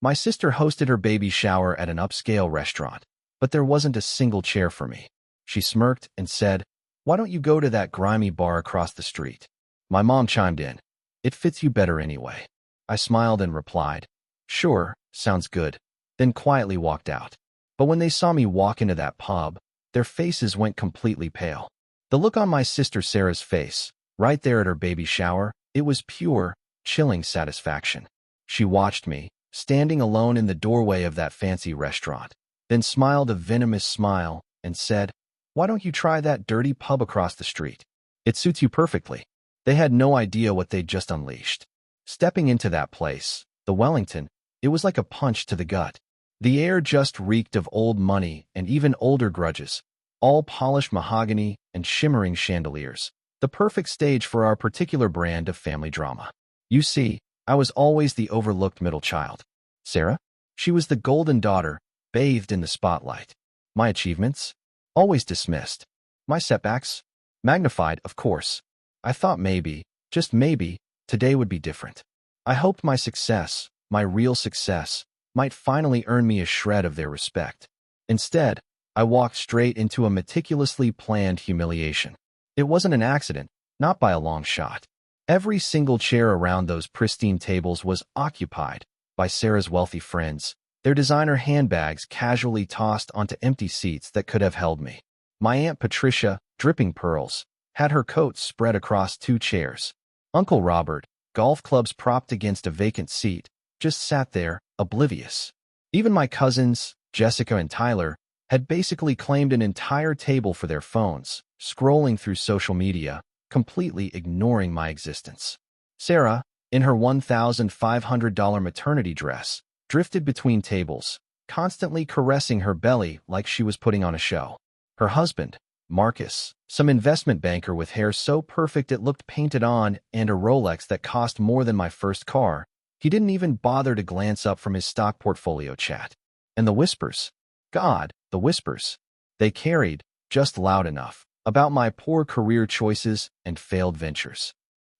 My sister hosted her baby shower at an upscale restaurant, but there wasn't a single chair for me. She smirked and said, "Why don't you go to that grimy bar across the street?" My mom chimed in, "It fits you better anyway." I smiled and replied, "Sure, sounds good," then quietly walked out. But when they saw me walk into that pub, their faces went completely pale. The look on my sister Sarah's face, right there at her baby shower, it was pure, chilling satisfaction. She watched me, standing alone in the doorway of that fancy restaurant, then smiled a venomous smile and said, "Why don't you try that dirty pub across the street? It suits you perfectly." They had no idea what they'd just unleashed. Stepping into that place, the Wellington, it was like a punch to the gut. The air just reeked of old money and even older grudges, all polished mahogany and shimmering chandeliers, the perfect stage for our particular brand of family drama. You see, I was always the overlooked middle child. Sarah? She was the golden daughter, bathed in the spotlight. My achievements? Always dismissed. My setbacks? Magnified, of course. I thought maybe, just maybe, today would be different. I hoped my success, my real success, might finally earn me a shred of their respect. Instead, I walked straight into a meticulously planned humiliation. It wasn't an accident, not by a long shot. Every single chair around those pristine tables was occupied by Sarah's wealthy friends, their designer handbags casually tossed onto empty seats that could have held me. My Aunt Patricia, dripping pearls, had her coat spread across 2 chairs. Uncle Robert, golf clubs propped against a vacant seat, just sat there, oblivious. Even my cousins, Jessica and Tyler, had basically claimed an entire table for their phones, scrolling through social media, completely ignoring my existence. Sarah, in her $1,500 maternity dress, drifted between tables, constantly caressing her belly like she was putting on a show. Her husband, Marcus, some investment banker with hair so perfect it looked painted on and a Rolex that cost more than my first car, he didn't even bother to glance up from his stock portfolio chat. And the whispers. God, the whispers. They carried, just loud enough, about my poor career choices and failed ventures.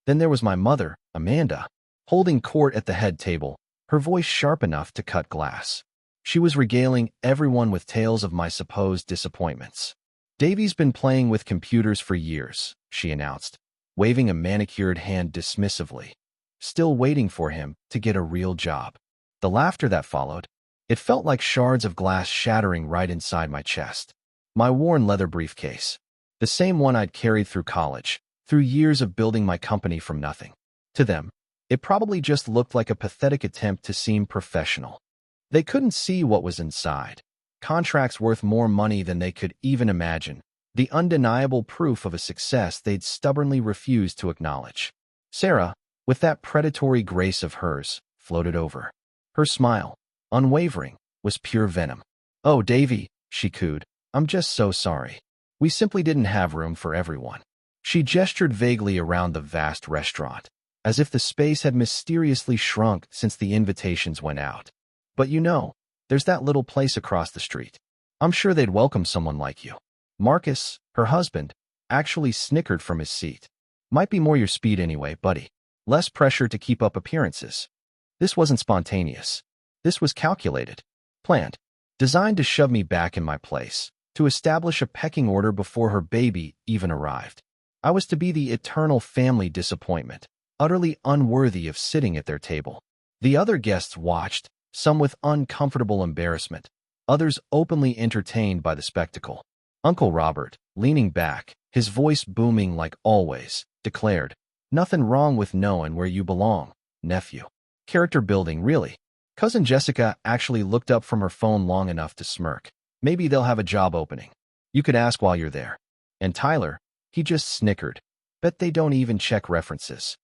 Then there was my mother, Amanda, holding court at the head table, her voice sharp enough to cut glass. She was regaling everyone with tales of my supposed disappointments. "Davy's been playing with computers for years," she announced, waving a manicured hand dismissively. "Still waiting for him to get a real job." The laughter that followed, it felt like shards of glass shattering right inside my chest. My worn leather briefcase, the same one I'd carried through college, through years of building my company from nothing. To them, it probably just looked like a pathetic attempt to seem professional. They couldn't see what was inside. Contracts worth more money than they could even imagine, the undeniable proof of a success they'd stubbornly refused to acknowledge. Sarah, with that predatory grace of hers, floated over. Her smile, unwavering, was pure venom. "Oh, Davy," she cooed, "I'm just so sorry. We simply didn't have room for everyone." She gestured vaguely around the vast restaurant, as if the space had mysteriously shrunk since the invitations went out. "But you know, there's that little place across the street. I'm sure they'd welcome someone like you." Marcus, her husband, actually snickered from his seat. "Might be more your speed anyway, buddy. Less pressure to keep up appearances." This wasn't spontaneous. This was calculated, planned, designed to shove me back in my place, to establish a pecking order before her baby even arrived. I was to be the eternal family disappointment, utterly unworthy of sitting at their table. The other guests watched, some with uncomfortable embarrassment, others openly entertained by the spectacle. Uncle Robert, leaning back, his voice booming like always, declared, "Nothing wrong with knowing where you belong, nephew." Character building, really. Cousin Jessica actually looked up from her phone long enough to smirk. "Maybe they'll have a job opening. You could ask while you're there." And Tyler, he just snickered. "Bet they don't even check references."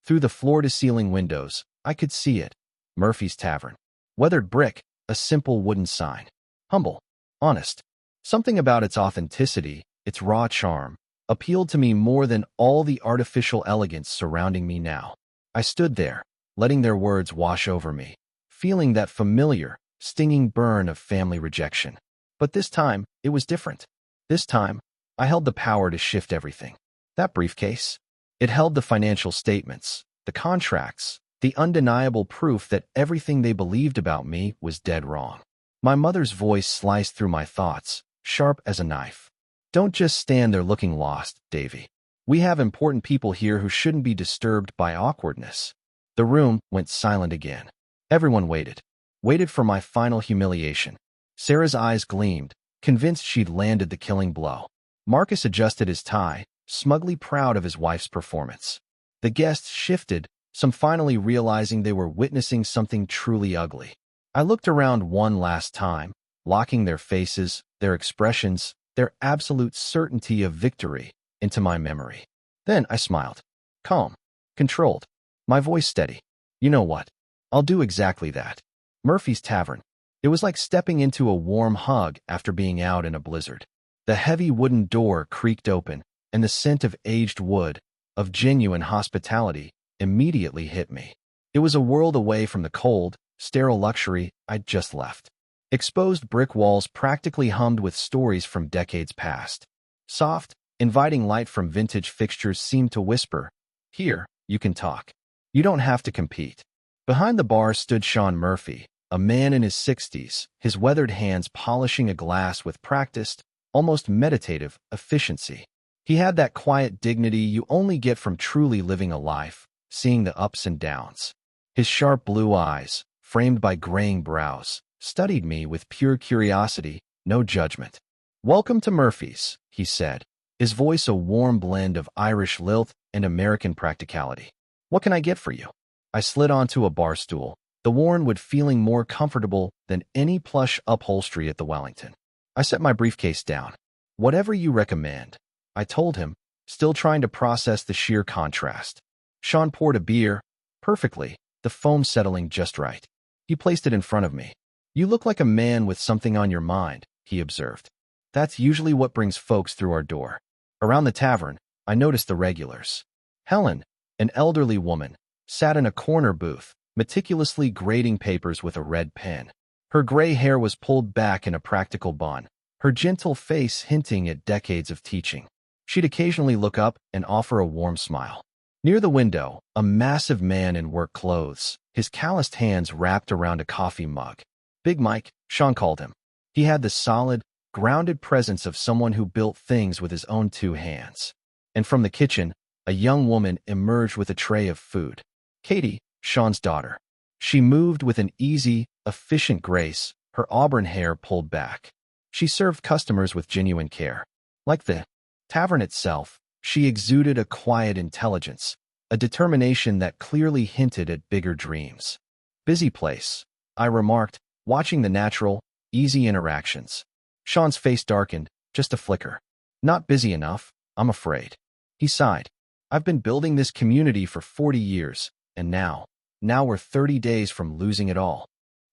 Through the floor-to-ceiling windows, I could see it. Murphy's Tavern. Weathered brick, a simple wooden sign. Humble, honest. Something about its authenticity, its raw charm, appealed to me more than all the artificial elegance surrounding me now. I stood there, letting their words wash over me, feeling that familiar, stinging burn of family rejection. But this time, it was different. This time, I held the power to shift everything. That briefcase, it held the financial statements, the contracts, The undeniable proof that everything they believed about me was dead wrong. My mother's voice sliced through my thoughts, sharp as a knife. Don't just stand there looking lost, Davy. We have important people here who shouldn't be disturbed by awkwardness. The room went silent again. Everyone waited for my final humiliation. Sarah's eyes gleamed, convinced she'd landed the killing blow. Marcus adjusted his tie, smugly proud of his wife's performance. The guests shifted, some finally realizing they were witnessing something truly ugly. I looked around one last time, locking their faces, their expressions, their absolute certainty of victory into my memory. Then I smiled. Calm. Controlled. My voice steady. You know what? I'll do exactly that. Murphy's Tavern. It was like stepping into a warm hug after being out in a blizzard. The heavy wooden door creaked open, and the scent of aged wood, of genuine hospitality, immediately hit me. It was a world away from the cold, sterile luxury I'd just left. Exposed brick walls practically hummed with stories from decades past. Soft, inviting light from vintage fixtures seemed to whisper, "Here, you can talk. You don't have to compete." Behind the bar stood Sean Murphy, a man in his 60s, his weathered hands polishing a glass with practiced, almost meditative, efficiency. He had that quiet dignity you only get from truly living a life, seeing the ups and downs. His sharp blue eyes, framed by graying brows, studied me with pure curiosity, no judgment. "Welcome to Murphy's," he said, his voice a warm blend of Irish lilt and American practicality. "What can I get for you?" I slid onto a bar stool, the worn-wood feeling more comfortable than any plush upholstery at the Wellington. I set my briefcase down. "Whatever you recommend," I told him, still trying to process the sheer contrast. Sean poured a beer, perfectly, the foam settling just right. He placed it in front of me. "You look like a man with something on your mind," he observed. "That's usually what brings folks through our door." Around the tavern, I noticed the regulars. Helen, an elderly woman, sat in a corner booth, meticulously grading papers with a red pen. Her gray hair was pulled back in a practical bun, her gentle face hinting at decades of teaching. She'd occasionally look up and offer a warm smile. Near the window, a massive man in work clothes, his calloused hands wrapped around a coffee mug. Big Mike, Sean called him. He had the solid, grounded presence of someone who built things with his own two hands. And from the kitchen, a young woman emerged with a tray of food. Katie, Sean's daughter. She moved with an easy, efficient grace, her auburn hair pulled back. She served customers with genuine care. Like the tavern itself, she exuded a quiet intelligence, a determination that clearly hinted at bigger dreams. "Busy place," I remarked, watching the natural, easy interactions. Sean's face darkened, just a flicker. "Not busy enough, I'm afraid." He sighed. "I've been building this community for 40 years, and now we're 30 days from losing it all."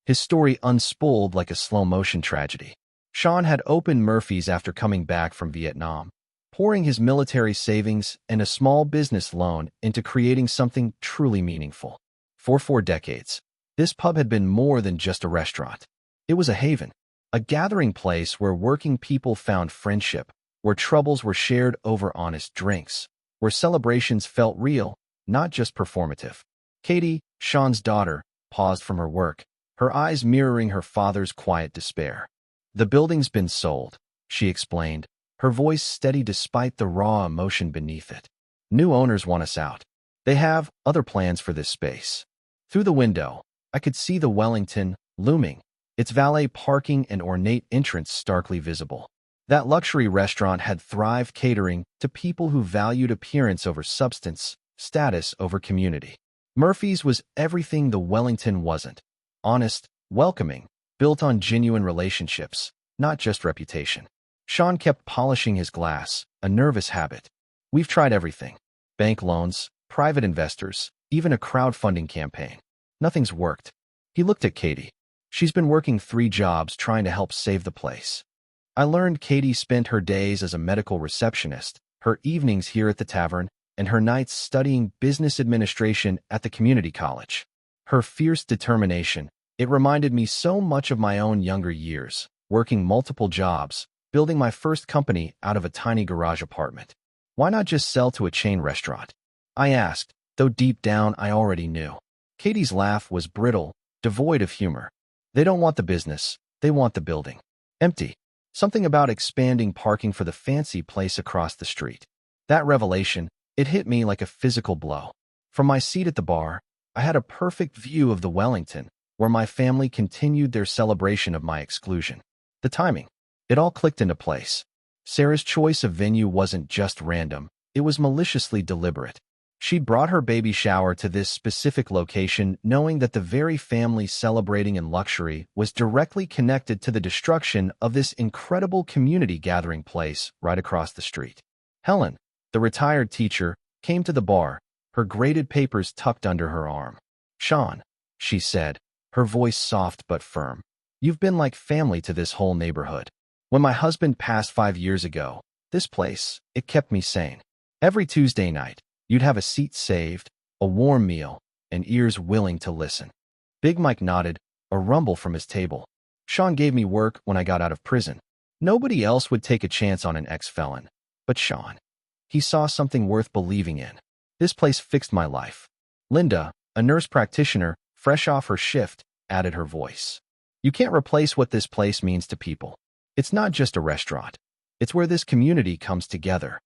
His story unspooled like a slow-motion tragedy. Sean had opened Murphy's after coming back from Vietnam, pouring his military savings and a small business loan into creating something truly meaningful. For 4 decades, this pub had been more than just a restaurant. It was a haven, a gathering place where working people found friendship, where troubles were shared over honest drinks, where celebrations felt real, not just performative. Katie, Sean's daughter, paused from her work, her eyes mirroring her father's quiet despair. "The building's been sold," she explained, her voice steady despite the raw emotion beneath it. "New owners want us out. They have other plans for this space." Through the window, I could see the Wellington, looming, its valet parking and ornate entrance starkly visible. That luxury restaurant had thrived catering to people who valued appearance over substance, status over community. Murphy's was everything the Wellington wasn't. Honest, welcoming, built on genuine relationships, not just reputation. Sean kept polishing his glass, a nervous habit. "We've tried everything. Bank loans, private investors, even a crowdfunding campaign. Nothing's worked." He looked at Katie. "She's been working 3 jobs trying to help save the place." I learned Katie spent her days as a medical receptionist, her evenings here at the tavern, and her nights studying business administration at the community college. Her fierce determination, it reminded me so much of my own younger years, working multiple jobs, building my first company out of a tiny garage apartment. "Why not just sell to a chain restaurant?" I asked, though deep down I already knew. Katie's laugh was brittle, devoid of humor. They don't want the business, they want the building. Empty. Something about expanding parking for the fancy place across the street. That revelation, it hit me like a physical blow. From my seat at the bar, I had a perfect view of the Wellington, where my family continued their celebration of my exclusion. The timing. It all clicked into place. Sarah's choice of venue wasn't just random, it was maliciously deliberate. She'd brought her baby shower to this specific location knowing that the very family celebrating in luxury was directly connected to the destruction of this incredible community gathering place right across the street. Helen, the retired teacher, came to the bar, her graded papers tucked under her arm. "Sean," she said, her voice soft but firm, "you've been like family to this whole neighborhood. When my husband passed 5 years ago, this place, it kept me sane. Every Tuesday night, you'd have a seat saved, a warm meal, and ears willing to listen." Big Mike nodded, a rumble from his table. "Sean gave me work when I got out of prison. Nobody else would take a chance on an ex-felon. But Sean, he saw something worth believing in. This place fixed my life." Linda, a nurse practitioner, fresh off her shift, added her voice. "You can't replace what this place means to people. It's not just a restaurant. It's where this community comes together."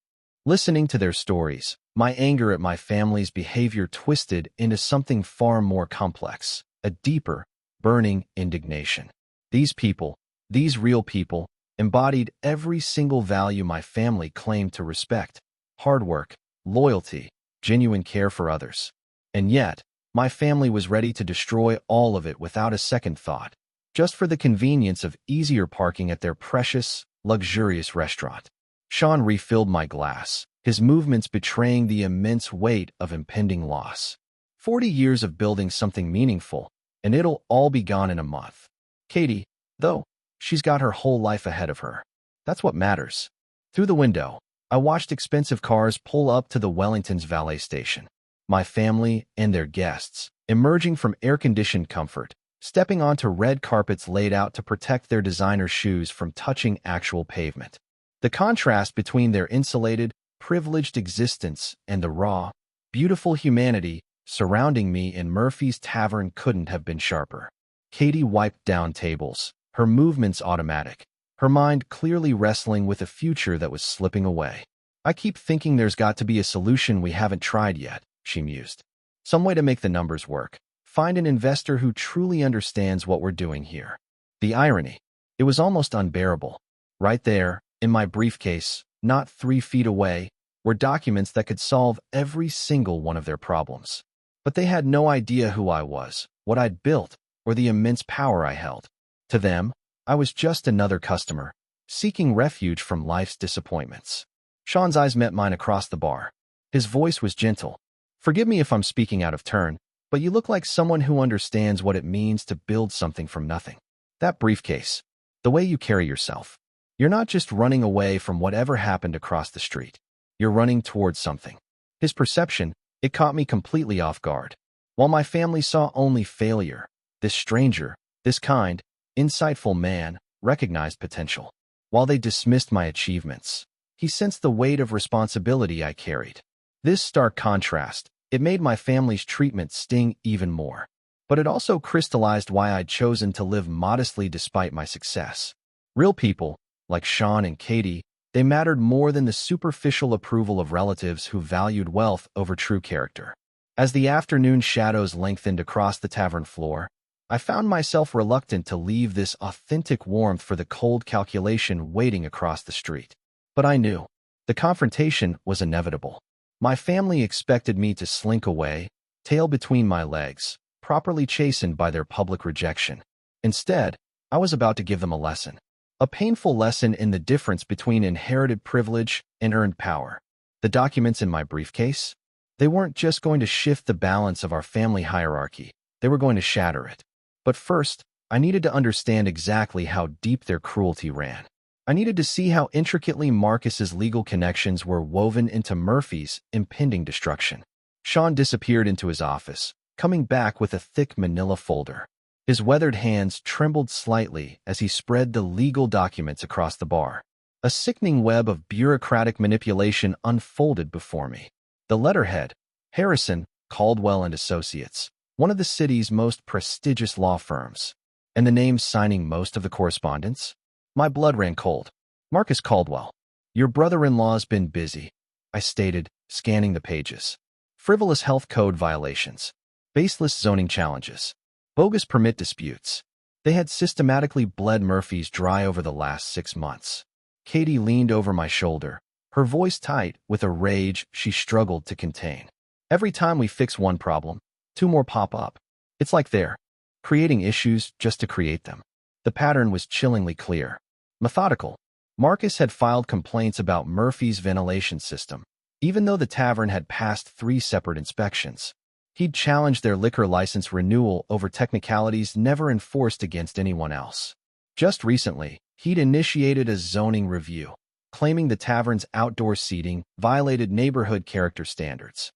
Listening to their stories, my anger at my family's behavior twisted into something far more complex, a deeper, burning indignation. These people, these real people, embodied every single value my family claimed to respect: hard work, loyalty, genuine care for others. And yet, my family was ready to destroy all of it without a second thought, just for the convenience of easier parking at their precious, luxurious restaurant. Sean refilled my glass, his movements betraying the immense weight of impending loss. 40 years of building something meaningful, and it'll all be gone in a month. Katie, though, she's got her whole life ahead of her. That's what matters. Through the window, I watched expensive cars pull up to the Wellington's valet station. My family and their guests, emerging from air-conditioned comfort, stepping onto red carpets laid out to protect their designer shoes from touching actual pavement. The contrast between their insulated, privileged existence and the raw, beautiful humanity surrounding me in Murphy's Tavern couldn't have been sharper. Katie wiped down tables, her movements automatic, her mind clearly wrestling with a future that was slipping away. "I keep thinking there's got to be a solution we haven't tried yet," she mused. "Some way to make the numbers work. Find an investor who truly understands what we're doing here." The irony. It was almost unbearable. Right there, in my briefcase, not 3 feet away, were documents that could solve every single one of their problems. But they had no idea who I was, what I'd built, or the immense power I held. To them, I was just another customer, seeking refuge from life's disappointments. Sean's eyes met mine across the bar. His voice was gentle. "Forgive me if I'm speaking out of turn, but you look like someone who understands what it means to build something from nothing. That briefcase, the way you carry yourself. You're not just running away from whatever happened across the street. You're running towards something." His perception, it caught me completely off guard. While my family saw only failure, this stranger, this kind, insightful man, recognized potential. While they dismissed my achievements, he sensed the weight of responsibility I carried. This stark contrast, it made my family's treatment sting even more. But it also crystallized why I'd chosen to live modestly despite my success. Real people, like Sean and Katie, they mattered more than the superficial approval of relatives who valued wealth over true character. As the afternoon shadows lengthened across the tavern floor, I found myself reluctant to leave this authentic warmth for the cold calculation waiting across the street. But I knew. The confrontation was inevitable. My family expected me to slink away, tail between my legs, properly chastened by their public rejection. Instead, I was about to give them a lesson. A painful lesson in the difference between inherited privilege and earned power. The documents in my briefcase? They weren't just going to shift the balance of our family hierarchy, they were going to shatter it. But first, I needed to understand exactly how deep their cruelty ran. I needed to see how intricately Marcus's legal connections were woven into Murphy's impending destruction. Sean disappeared into his office, coming back with a thick manila folder. His weathered hands trembled slightly as he spread the legal documents across the bar. A sickening web of bureaucratic manipulation unfolded before me. The letterhead, Harrison, Caldwell and Associates. one of the city's most prestigious law firms, and the name signing most of the correspondence? My blood ran cold. Marcus Caldwell. Your brother-in-law's been busy, I stated, scanning the pages. Frivolous health code violations, baseless zoning challenges, bogus permit disputes. They had systematically bled Murphy's dry over the last 6 months. Katie leaned over my shoulder, her voice tight with a rage she struggled to contain. Every time we fix one problem, 2 more pop up. It's like they're creating issues just to create them. The pattern was chillingly clear. Methodical. Marcus had filed complaints about Murphy's ventilation system, even though the tavern had passed 3 separate inspections. He'd challenged their liquor license renewal over technicalities never enforced against anyone else. Just recently, he'd initiated a zoning review, claiming the tavern's outdoor seating violated neighborhood character standards.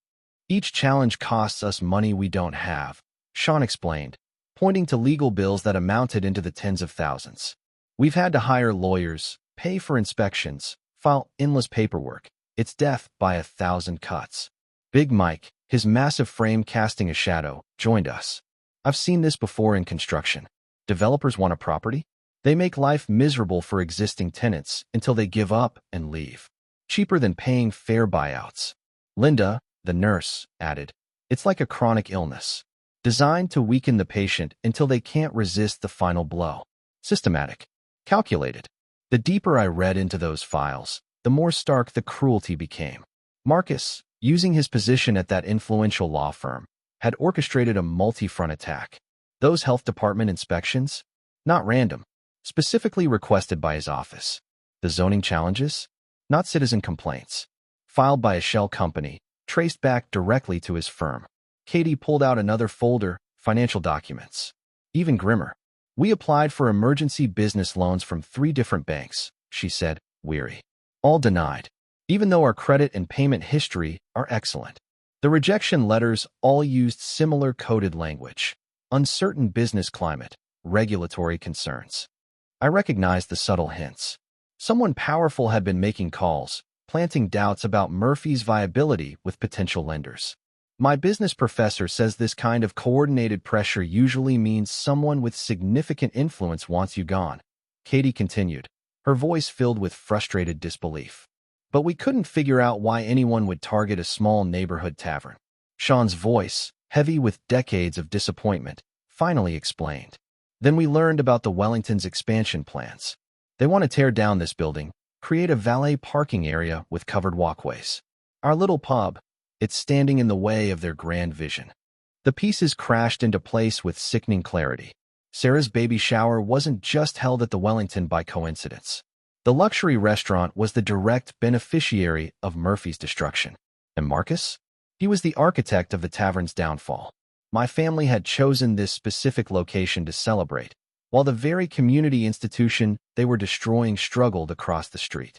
Each challenge costs us money we don't have, Sean explained, pointing to legal bills that amounted into the tens of thousands. We've had to hire lawyers, pay for inspections, file endless paperwork. It's death by 1,000 cuts. Big Mike, his massive frame casting a shadow, joined us. I've seen this before in construction. Developers want a property? They make life miserable for existing tenants until they give up and leave. Cheaper than paying fair buyouts. Linda, the nurse, added, it's like a chronic illness, designed to weaken the patient until they can't resist the final blow. Systematic. Calculated. The deeper I read into those files, the more stark the cruelty became. Marcus, using his position at that influential law firm, had orchestrated a multi-front attack. Those health department inspections? Not random. Specifically requested by his office. The zoning challenges? Not citizen complaints. Filed by a shell company, traced back directly to his firm. Katie pulled out another folder, financial documents. Even grimmer. We applied for emergency business loans from 3 different banks, she said, weary. All denied. Even though our credit and payment history are excellent. The rejection letters all used similar coded language. Uncertain business climate, regulatory concerns. I recognized the subtle hints. Someone powerful had been making calls, planting doubts about Murphy's viability with potential lenders. My business professor says this kind of coordinated pressure usually means someone with significant influence wants you gone. Katie continued, her voice filled with frustrated disbelief. But we couldn't figure out why anyone would target a small neighborhood tavern. Sean's voice, heavy with decades of disappointment, finally explained. Then we learned about the Wellington's expansion plans. They want to tear down this building, create a valet parking area with covered walkways. Our little pub, it's standing in the way of their grand vision. The pieces crashed into place with sickening clarity. Sarah's baby shower wasn't just held at the Wellington by coincidence. The luxury restaurant was the direct beneficiary of Murphy's destruction. And Marcus? He was the architect of the tavern's downfall. My family had chosen this specific location to celebrate, while the very community institution they were destroying struggled across the street.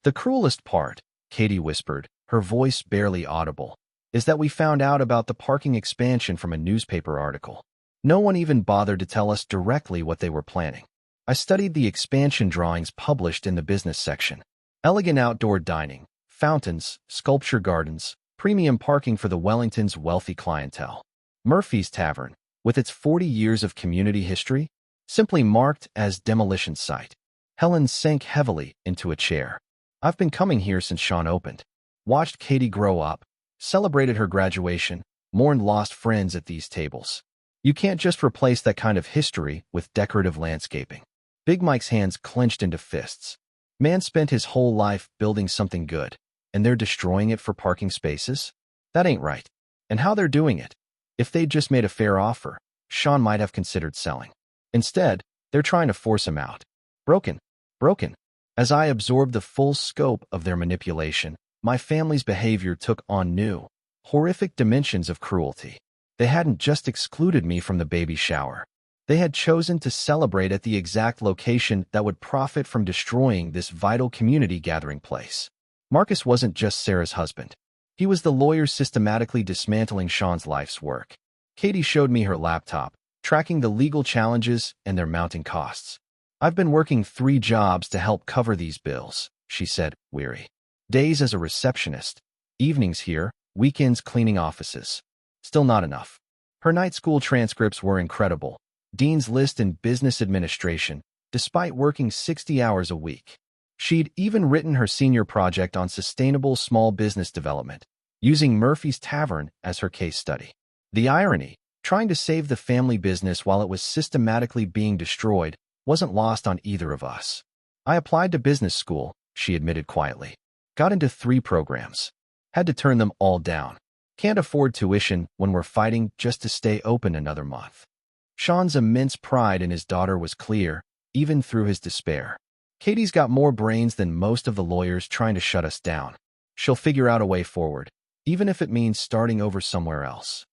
The cruelest part, Katie whispered, her voice barely audible, is that we found out about the parking expansion from a newspaper article. No one even bothered to tell us directly what they were planning. I studied the expansion drawings published in the business section. Elegant outdoor dining, fountains, sculpture gardens, premium parking for the Wellington's wealthy clientele. Murphy's Tavern, with its 40 years of community history, simply marked as demolition site. Helen sank heavily into a chair. I've been coming here since Sean opened. Watched Katie grow up, celebrated her graduation, mourned lost friends at these tables. You can't just replace that kind of history with decorative landscaping. Big Mike's hands clenched into fists. Man spent his whole life building something good, and they're destroying it for parking spaces? That ain't right. And how they're doing it? If they'd just made a fair offer, Sean might have considered selling. Instead, they're trying to force him out. Broken. As I absorbed the full scope of their manipulation, my family's behavior took on new, horrific dimensions of cruelty. They hadn't just excluded me from the baby shower. They had chosen to celebrate at the exact location that would profit from destroying this vital community gathering place. Marcus wasn't just Sarah's husband. He was the lawyer systematically dismantling Sean's life's work. Katie showed me her laptop, tracking the legal challenges and their mounting costs. I've been working 3 jobs to help cover these bills, she said, weary. Days as a receptionist, evenings here, weekends cleaning offices. Still not enough. Her night school transcripts were incredible. Dean's list in business administration, despite working 60 hours a week. She'd even written her senior project on sustainable small business development, using Murphy's Tavern as her case study. The irony, trying to save the family business while it was systematically being destroyed, wasn't lost on either of us. I applied to business school, she admitted quietly. Got into 3 programs. Had to turn them all down. Can't afford tuition when we're fighting just to stay open another month. Sean's immense pride in his daughter was clear, even through his despair. Katie's got more brains than most of the lawyers trying to shut us down. She'll figure out a way forward, even if it means starting over somewhere else.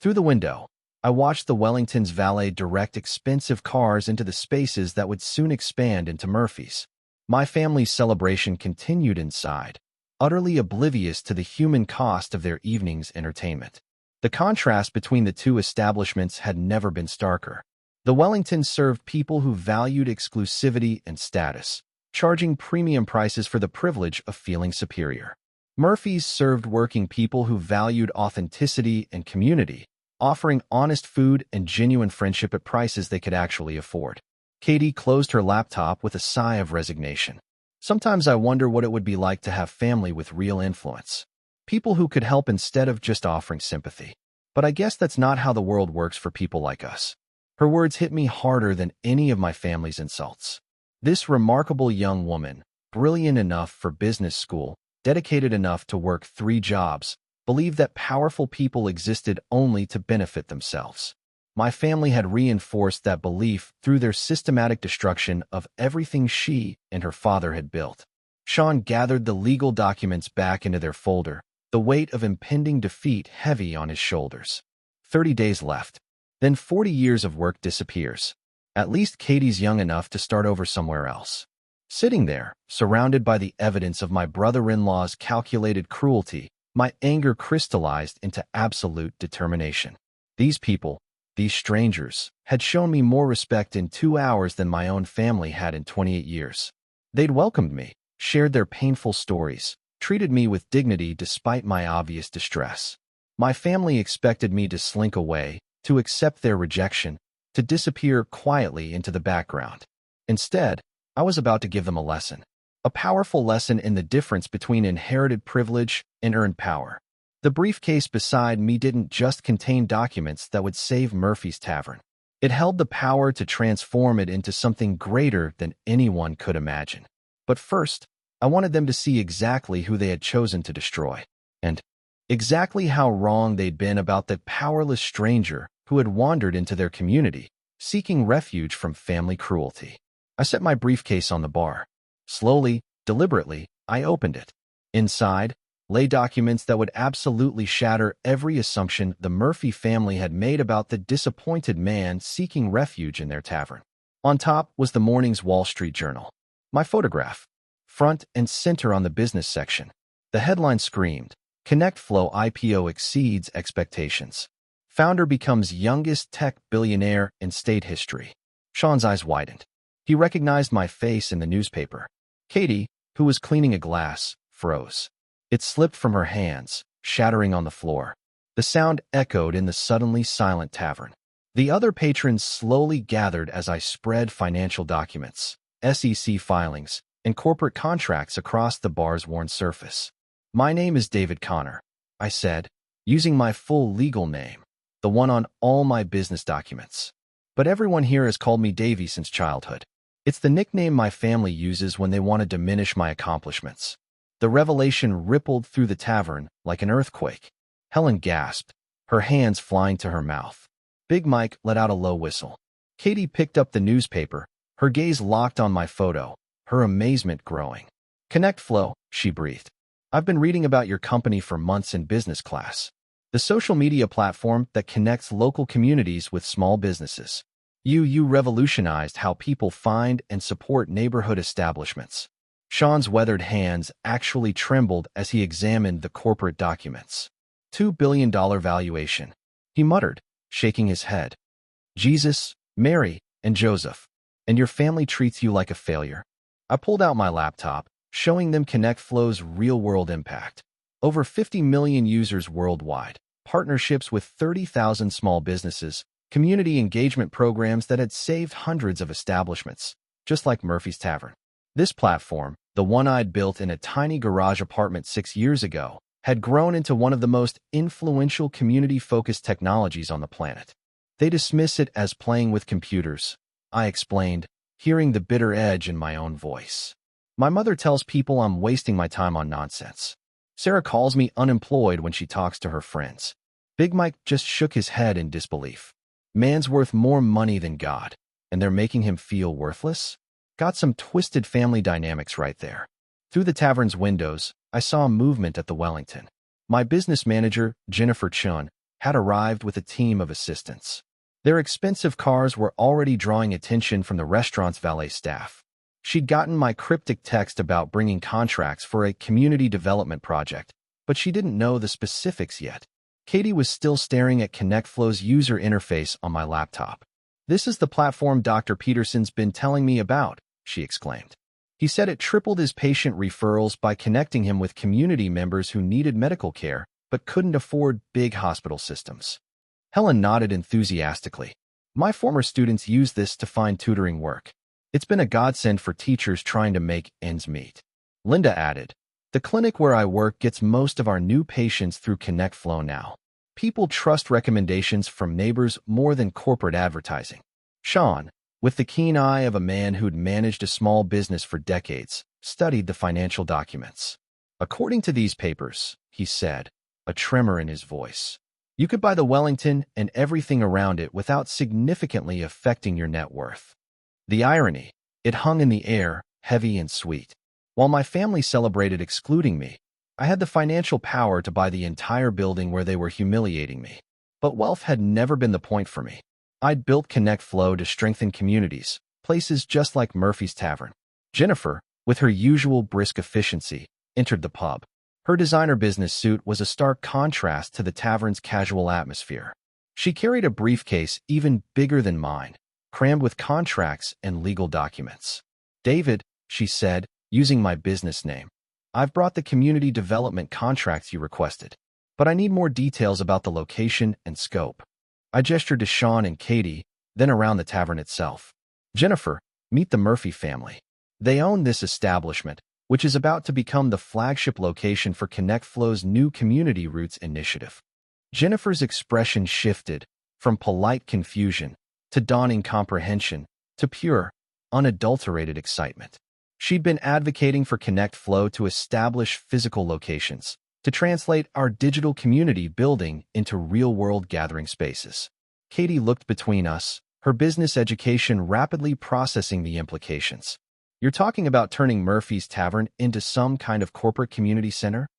Through the window, I watched the Wellingtons valet direct expensive cars into the spaces that would soon expand into Murphy's. My family's celebration continued inside, utterly oblivious to the human cost of their evening's entertainment. The contrast between the two establishments had never been starker. The Wellingtons served people who valued exclusivity and status, charging premium prices for the privilege of feeling superior. Murphy's served working people who valued authenticity and community, offering honest food and genuine friendship at prices they could actually afford. Katie closed her laptop with a sigh of resignation. Sometimes I wonder what it would be like to have family with real influence. People who could help instead of just offering sympathy. But I guess that's not how the world works for people like us. Her words hit me harder than any of my family's insults. This remarkable young woman, brilliant enough for business school, dedicated enough to work 3 jobs, believed that powerful people existed only to benefit themselves. My family had reinforced that belief through their systematic destruction of everything she and her father had built. Sean gathered the legal documents back into their folder, the weight of impending defeat heavy on his shoulders. 30 days left. Then 40 years of work disappears. At least Katie's young enough to start over somewhere else. Sitting there, surrounded by the evidence of my brother-in-law's calculated cruelty, my anger crystallized into absolute determination. These people, these strangers, had shown me more respect in 2 hours than my own family had in 28 years. They'd welcomed me, shared their painful stories, treated me with dignity despite my obvious distress. My family expected me to slink away, to accept their rejection, to disappear quietly into the background. Instead, I was about to give them a lesson. A powerful lesson in the difference between inherited privilege and earned power. The briefcase beside me didn't just contain documents that would save Murphy's Tavern. It held the power to transform it into something greater than anyone could imagine. But first, I wanted them to see exactly who they had chosen to destroy, and exactly how wrong they'd been about that powerless stranger who had wandered into their community, seeking refuge from family cruelty. I set my briefcase on the bar. Slowly, deliberately, I opened it. Inside lay documents that would absolutely shatter every assumption the Murphy family had made about the disappointed man seeking refuge in their tavern. On top was the morning's Wall Street Journal. My photograph, front and center on the business section. The headline screamed, "ConnectFlow IPO exceeds expectations. Founder becomes youngest tech billionaire in state history." Sean's eyes widened. He recognized my face in the newspaper. Katie, who was cleaning a glass, froze. It slipped from her hands, shattering on the floor. The sound echoed in the suddenly silent tavern. The other patrons slowly gathered as I spread financial documents, SEC filings, and corporate contracts across the bar's worn surface. "My name is David Connor," I said, using my full legal name, the one on all my business documents. "But everyone here has called me Davy since childhood. It's the nickname my family uses when they want to diminish my accomplishments." The revelation rippled through the tavern like an earthquake. Helen gasped, her hands flying to her mouth. Big Mike let out a low whistle. Katie picked up the newspaper, her gaze locked on my photo, her amazement growing. "ConnectFlow," she breathed. "I've been reading about your company for months in business class. The social media platform that connects local communities with small businesses. You revolutionized how people find and support neighborhood establishments." Sean's weathered hands actually trembled as he examined the corporate documents. $2 billion valuation, he muttered, shaking his head. "Jesus, Mary, and Joseph. And your family treats you like a failure." I pulled out my laptop, showing them ConnectFlow's real-world impact. Over 50 million users worldwide. partnerships with 30,000 small businesses, community engagement programs that had saved hundreds of establishments, just like Murphy's Tavern. This platform, the one I'd built in a tiny garage apartment 6 years ago, had grown into one of the most influential community-focused technologies on the planet. They dismiss it as playing with computers, I explained, hearing the bitter edge in my own voice. My mother tells people I'm wasting my time on nonsense. Sarah calls me unemployed when she talks to her friends. Big Mike just shook his head in disbelief. Man's worth more money than God, and they're making him feel worthless? Got some twisted family dynamics right there. Through the tavern's windows, I saw a movement at the Wellington. My business manager, Jennifer Chun, had arrived with a team of assistants. Their expensive cars were already drawing attention from the restaurant's valet staff. She'd gotten my cryptic text about bringing contracts for a community development project, but she didn't know the specifics yet. Katie was still staring at ConnectFlow's user interface on my laptop. "This is the platform Dr. Peterson's been telling me about," she exclaimed. "He said it tripled his patient referrals by connecting him with community members who needed medical care but couldn't afford big hospital systems." Helen nodded enthusiastically. "My former students use this to find tutoring work. It's been a godsend for teachers trying to make ends meet." Linda added, "The clinic where I work gets most of our new patients through ConnectFlow now. People trust recommendations from neighbors more than corporate advertising." Sean, with the keen eye of a man who'd managed a small business for decades, studied the financial documents. "According to these papers," he said, a tremor in his voice, "you could buy the Wellington and everything around it without significantly affecting your net worth." The irony, it hung in the air, heavy and sweet. While my family celebrated excluding me, I had the financial power to buy the entire building where they were humiliating me. But wealth had never been the point for me. I'd built ConnectFlow to strengthen communities, places just like Murphy's Tavern. Jennifer, with her usual brisk efficiency, entered the pub. Her designer business suit was a stark contrast to the tavern's casual atmosphere. She carried a briefcase even bigger than mine, crammed with contracts and legal documents. "David," she said, using my business name, "I've brought the community development contracts you requested, but I need more details about the location and scope." I gestured to Sean and Katie, then around the tavern itself. "Jennifer, meet the Murphy family. They own this establishment, which is about to become the flagship location for ConnectFlow's new Community Roots initiative." Jennifer's expression shifted from polite confusion to dawning comprehension to pure, unadulterated excitement. She'd been advocating for ConnectFlow to establish physical locations, to translate our digital community building into real-world gathering spaces. Katie looked between us, her business education rapidly processing the implications. "You're talking about turning Murphy's Tavern into some kind of corporate community center?"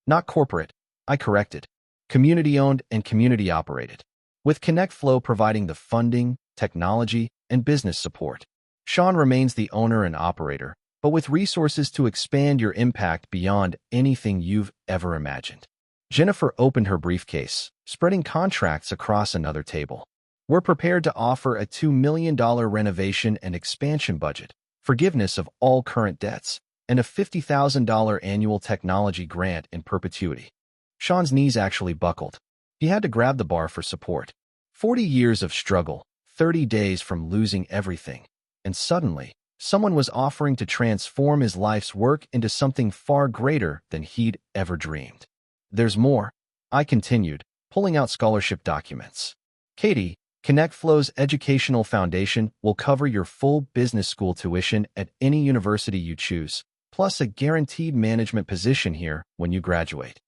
"Not corporate," I corrected. "Community-owned and community-operated, with ConnectFlow providing the funding, technology, and business support. Sean remains the owner and operator, but with resources to expand your impact beyond anything you've ever imagined." Jennifer opened her briefcase, spreading contracts across another table. "We're prepared to offer a $2 million renovation and expansion budget, forgiveness of all current debts, and a $50,000 annual technology grant in perpetuity." Sean's knees actually buckled. He had to grab the bar for support. 40 years of struggle, 30 days from losing everything, and suddenly, someone was offering to transform his life's work into something far greater than he'd ever dreamed. "There's more," I continued, pulling out scholarship documents. "Katie, ConnectFlow's educational foundation will cover your full business school tuition at any university you choose, plus a guaranteed management position here when you graduate."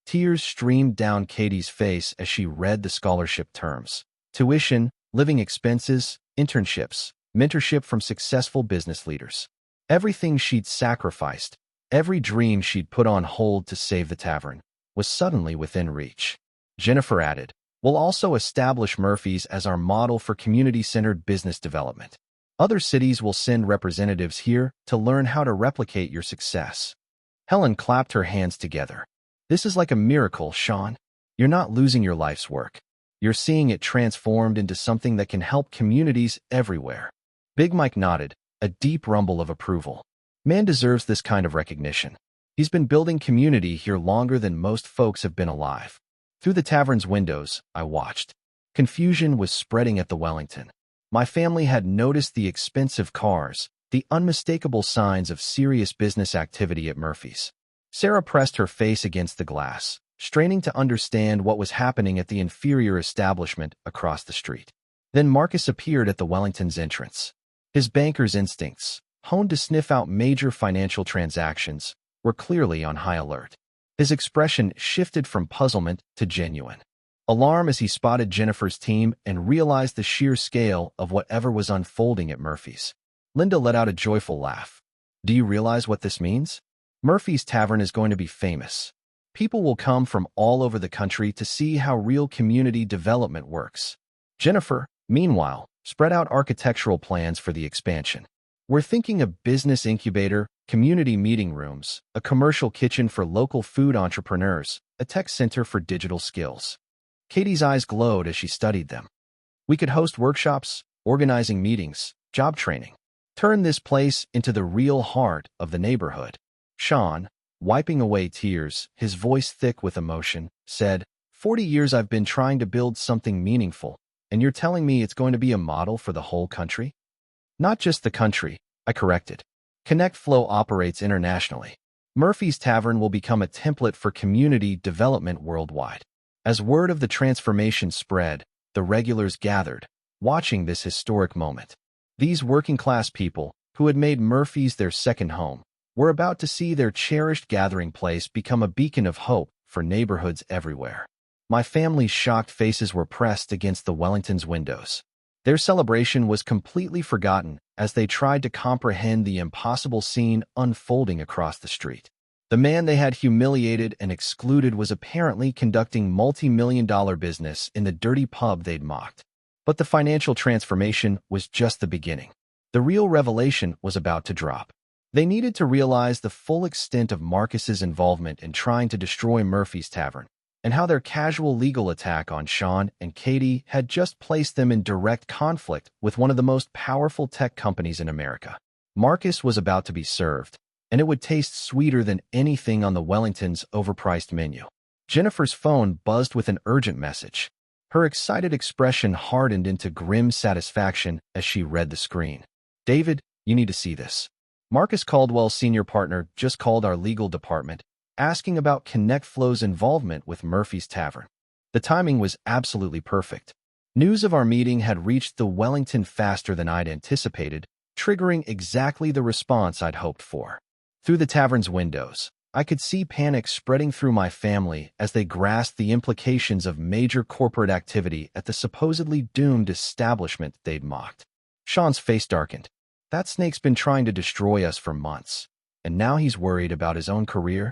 Tears streamed down Katie's face as she read the scholarship terms. Tuition, living expenses, internships, mentorship from successful business leaders. Everything she'd sacrificed, every dream she'd put on hold to save the tavern, was suddenly within reach. Jennifer added, "We'll also establish Murphy's as our model for community-centered business development. Other cities will send representatives here to learn how to replicate your success." Helen clapped her hands together. "This is like a miracle, Sean. You're not losing your life's work. You're seeing it transformed into something that can help communities everywhere." Big Mike nodded, a deep rumble of approval. "Man deserves this kind of recognition. He's been building community here longer than most folks have been alive." Through the tavern's windows, I watched. Confusion was spreading at the Wellington. My family had noticed the expensive cars, the unmistakable signs of serious business activity at Murphy's. Sarah pressed her face against the glass, straining to understand what was happening at the inferior establishment across the street. Then Marcus appeared at the Wellington's entrance. His banker's instincts, honed to sniff out major financial transactions, were clearly on high alert. His expression shifted from puzzlement to genuine alarm as he spotted Jennifer's team and realized the sheer scale of whatever was unfolding at Murphy's. Linda let out a joyful laugh. Do you realize what this means? Murphy's Tavern is going to be famous. People will come from all over the country to see how real community development works. Jennifer, meanwhile, spread out architectural plans for the expansion. We're thinking a business incubator, community meeting rooms, a commercial kitchen for local food entrepreneurs, a tech center for digital skills. Katie's eyes glowed as she studied them. We could host workshops, organizing meetings, job training. Turn this place into the real heart of the neighborhood. Sean, wiping away tears, his voice thick with emotion, said, 40 years I've been trying to build something meaningful, and you're telling me it's going to be a model for the whole country? Not just the country, I corrected. ConnectFlow operates internationally. Murphy's Tavern will become a template for community development worldwide. As word of the transformation spread, the regulars gathered, watching this historic moment. These working-class people, who had made Murphy's their second home, were about to see their cherished gathering place become a beacon of hope for neighborhoods everywhere. My family's shocked faces were pressed against the Wellington's windows. Their celebration was completely forgotten as they tried to comprehend the impossible scene unfolding across the street. The man they had humiliated and excluded was apparently conducting multi-million-dollar business in the dirty pub they'd mocked. But the financial transformation was just the beginning. The real revelation was about to drop. They needed to realize the full extent of Marcus's involvement in trying to destroy Murphy's Tavern, and how their casual legal attack on Sean and Katie had just placed them in direct conflict with one of the most powerful tech companies in America. Marcus was about to be served, and it would taste sweeter than anything on the Wellington's overpriced menu. Jennifer's phone buzzed with an urgent message. Her excited expression hardened into grim satisfaction as she read the screen. David, you need to see this. Marcus Caldwell's senior partner just called our legal department, asking about ConnectFlow's involvement with Murphy's Tavern. The timing was absolutely perfect. News of our meeting had reached the Wellington faster than I'd anticipated, triggering exactly the response I'd hoped for. Through the tavern's windows, I could see panic spreading through my family as they grasped the implications of major corporate activity at the supposedly doomed establishment they'd mocked. Sean's face darkened. That snake's been trying to destroy us for months, and now he's worried about his own career?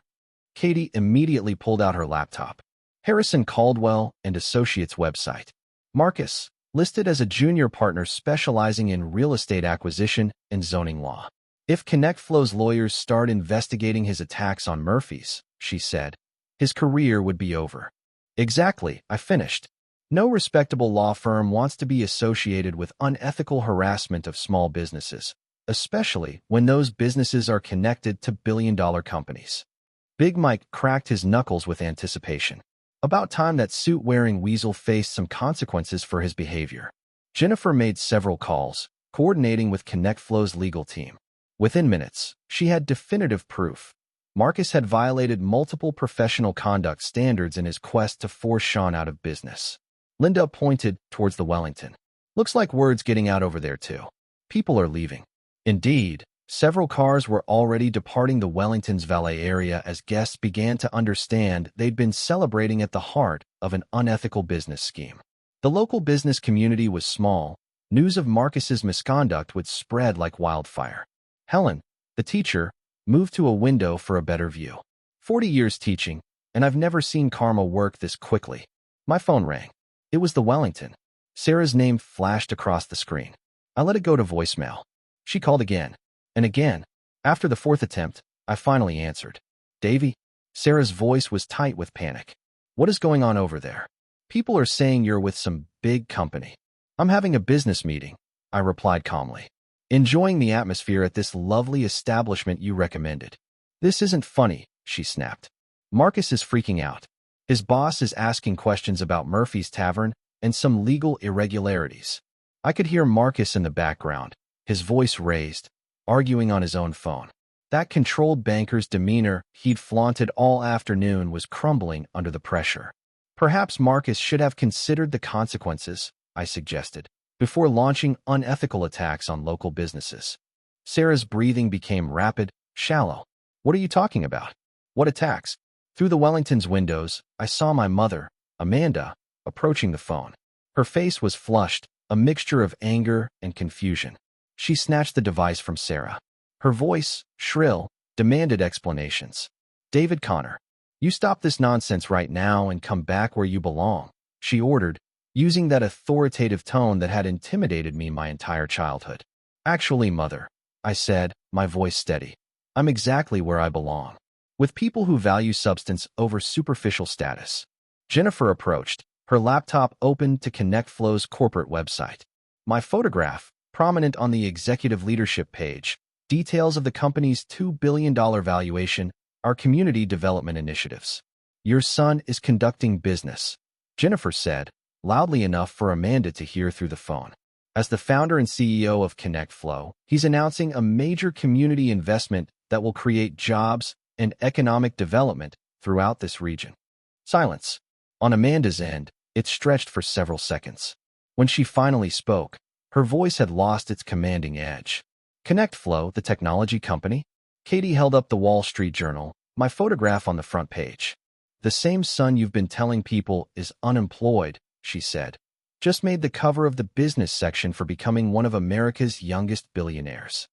Katie immediately pulled out her laptop. Harrison Caldwell and Associates website. Marcus, listed as a junior partner specializing in real estate acquisition and zoning law. If ConnectFlow's lawyers start investigating his attacks on Murphy's, she said, his career would be over. Exactly, I finished. No respectable law firm wants to be associated with unethical harassment of small businesses, especially when those businesses are connected to billion-dollar companies. Big Mike cracked his knuckles with anticipation. About time that suit-wearing weasel faced some consequences for his behavior. Jennifer made several calls, coordinating with ConnectFlow's legal team. Within minutes, she had definitive proof. Marcus had violated multiple professional conduct standards in his quest to force Sean out of business. Linda pointed towards the Wellington. Looks like word's getting out over there too. People are leaving. Indeed, several cars were already departing the Wellington's valet area as guests began to understand they'd been celebrating at the heart of an unethical business scheme. The local business community was small. News of Marcus's misconduct would spread like wildfire. Helen, the teacher, moved to a window for a better view. 40 years teaching, and I've never seen karma work this quickly. My phone rang. It was the Wellington. Sarah's name flashed across the screen. I let it go to voicemail. She called again, and again. After the fourth attempt, I finally answered. Davy? Sarah's voice was tight with panic. What is going on over there? People are saying you're with some big company. I'm having a business meeting, I replied calmly. Enjoying the atmosphere at this lovely establishment you recommended. This isn't funny, she snapped. Marcus is freaking out. His boss is asking questions about Murphy's Tavern and some legal irregularities. I could hear Marcus in the background, his voice raised, arguing on his own phone. That controlled banker's demeanor he'd flaunted all afternoon was crumbling under the pressure. Perhaps Marcus should have considered the consequences, I suggested, before launching unethical attacks on local businesses. Sarah's breathing became rapid, shallow. What are you talking about? What attacks? Through the Wellington's windows, I saw my mother, Amanda, approaching the phone. Her face was flushed, a mixture of anger and confusion. She snatched the device from Sarah. Her voice, shrill, demanded explanations. David Connor, you stop this nonsense right now and come back where you belong, she ordered, using that authoritative tone that had intimidated me my entire childhood. Actually, Mother, I said, my voice steady. I'm exactly where I belong. With people who value substance over superficial status. Jennifer approached, her laptop open to ConnectFlow's corporate website. My photograph, prominent on the executive leadership page, details of the company's $2 billion valuation, our community development initiatives. Your son is conducting business, Jennifer said, loudly enough for Amanda to hear through the phone. As the founder and CEO of ConnectFlow, he's announcing a major community investment that will create jobs and economic development throughout this region. Silence. On Amanda's end, it stretched for several seconds. When she finally spoke, her voice had lost its commanding edge. ConnectFlow, the technology company? Katie held up the Wall Street Journal, my photograph on the front page. The same son you've been telling people is unemployed, she said. Just made the cover of the business section for becoming one of America's youngest billionaires.